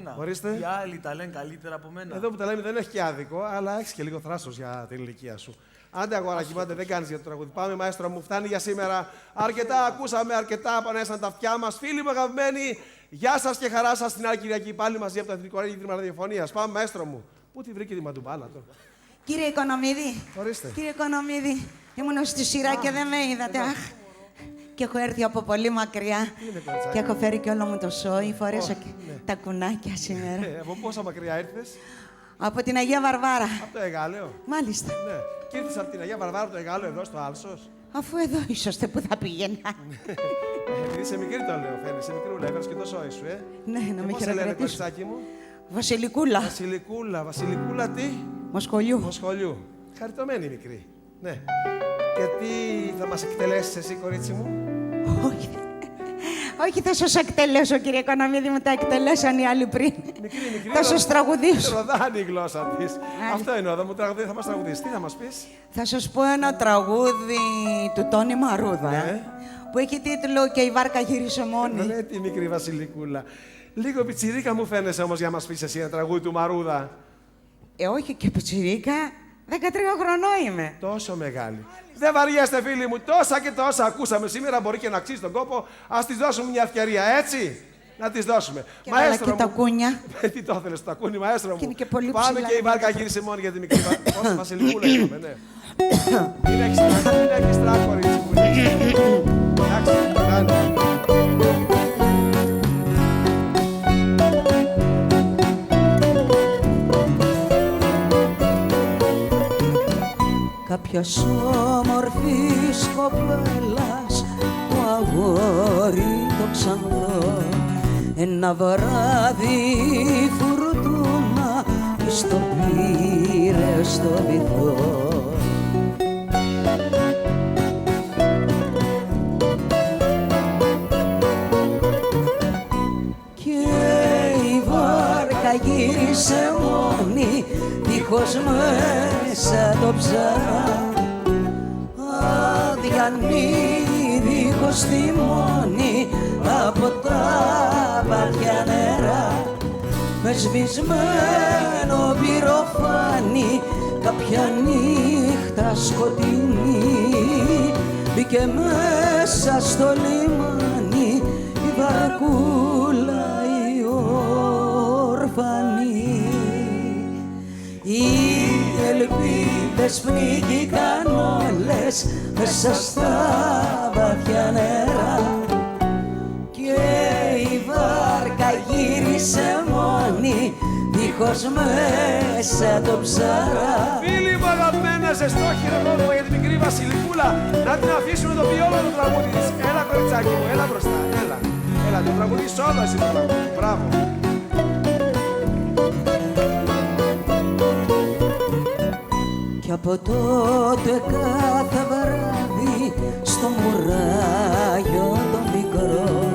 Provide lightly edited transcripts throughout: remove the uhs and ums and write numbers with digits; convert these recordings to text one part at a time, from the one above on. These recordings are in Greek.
μένα. Ορίστε. Οι άλλοι τα λένε καλύτερα από μένα. Εδώ που τα λέμε δεν έχει και άδικο, αλλά έχει και λίγο θράσος για την ηλικία σου. Άντε αγοράκι, άντε, δεν κάνεις για το τραγούδι. Πάμε, μαέστρο μου, φτάνει για σήμερα. Αρκετά ακούσαμε, αρκετά πανέσαν τα αυτιά μας. Φίλοι μου αγαπημένοι, γεια σας και χαρά σας την άλλη Κυριακή πάλι μαζί από το Εθνικό Ίδρυμα Ραδιοφωνίας. Πάμε, μαέστρο μου. Πού τη βρήκε τη μαντουμπάλα τώρα. Κύριε Οικονομίδη, Ορίστε. κύριε Οικονομίδη, ήμουν στη σειρά και δεν με είδατε. Αχ. Και έχω έρθει από πολύ μακριά και έχω φέρει και όλο μου το σόι. Φορέσα και τα κουνάκια σήμερα. Από πόσα μακριά ήρθες? Από την Αγία Βαρβάρα. Από το Εγάλεο. Μάλιστα. Ναι. Και ήρθες από την Αγία Βαρβάρα από το Εγάλεο εδώ στο Άλσος. Αφού εδώ είσαστε που θα πήγαινα. Επειδή είσαι μικρή το λέω, φαίνεσαι μικρούλα, έφερες και το σόι σου, Ναι, να με πώς σε λένε, χειροκρατήσω. κοριτσάκι μου? Βασιλικούλα. Βασιλικούλα, Βασιλικούλα τι? Μοσχολιού. Μοσχολιού. Χαριτωμένη μικρή. Ναι. Και τι θα μας εκτελέσεις εσύ, κορίτσι μου? Όχι. Όχι, θα σας εκτελέσω, κύριε Οικονομίδη, μου τα εκτελέσαν οι άλλοι πριν. Μικρή, Θα σας τραγουδήσω. Ροδάνει η γλώσσα της. Αυτό είναι εδώ, θα μας τραγουδήσει. Τι θα μας πεις? Θα σας πω ένα τραγούδι του Τόνι Μαρούδα, Ναι. που έχει τίτλο «Και η βάρκα γύρισε μόνη». Ναι, τη μικρή Βασιλικούλα. Λίγο πιτσιρίκα μου φαίνεσαι όμως για να μας πεις εσύ ένα τραγούδι του Μαρούδα. Όχι και πιτσιρίκα, 13 χρονών είμαι. Τόσο μεγάλη. Δεν βαριέστε, φίλοι μου, τόσα και τόσα ακούσαμε σήμερα. Μπορεί και να αξίζει τον κόπο. Ας της δώσουμε μια ευκαιρία, έτσι. Να της δώσουμε. Και βάλα και τα κούνια. Τι το ήθελες, το τακούνι, μαέστρο μου. Και είναι και πολύ Πάμε ψηλά. και η βάρκα γύρισε μόνη για τη μικρή Βασιλικούλα, είπαμε, ναι. Μην έχεις τράκ, κορίτσι μου. Εντάξει, κάνει. Κάποιος όμορφης κοπέλας το αγόρι το ξανθό ένα βράδυ φουρτούνα της το πήρε στο βυθό. Και η βάρκα γύρισε μόνη δίχως μέσα το ψαρά, αδιανή δίχως τιμόνι από τα βαθιά νερά, με σβησμένο πυροφάνι κάποια νύχτα σκοτεινή μπήκε μέσα στο λιμάνι η βαρκούλα η ορφανή. Οι ελπίδες πνίγηκαν όλες μέσα στα βαθιά νερά και η βάρκα γύρισε μόνη δίχως μέσα το ψαρά. Φίλοι μου αγαπημένα, ζεστό χειροκρότημα για την μικρή Βασιλικούλα. Να την αφήσουμε το πει όλο το τραγούδι της. Έλα, κοριτσάκι μου, έλα μπροστά, έλα. Έλα, το τραγουδίς όλο εσύ το τραγούδι. Μπράβο. Κι από τότε κάθε βράδυ στο μουράγιο το μικρό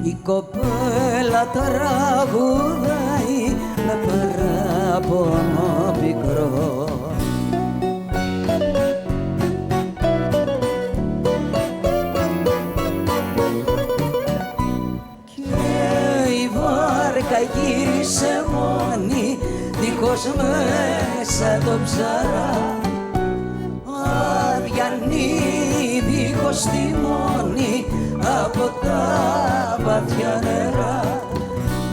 η κοπέλα τραγουδάει με παράπονο πικρό. Και η βάρκα γύρισε μόνη δίχως μέσα το ψαρά, αδιανή δίχως τιμόνι από τα βαθιά νερά,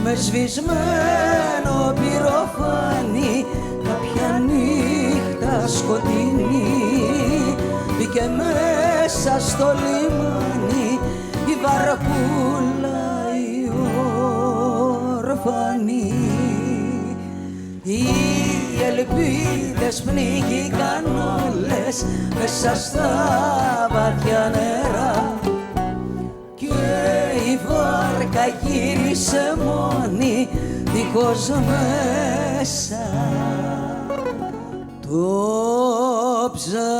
με σβησμένο πυροφάνι κάποια νύχτα σκοτεινή μπήκε μέσα στο λιμάνι η βαρκούλα η ορφανή. Οι ελπίδες πνίγηκαν όλες μέσα στα βαθιά νερά και η βάρκα γύρισε μόνη δίχως μέσα το ψαρά.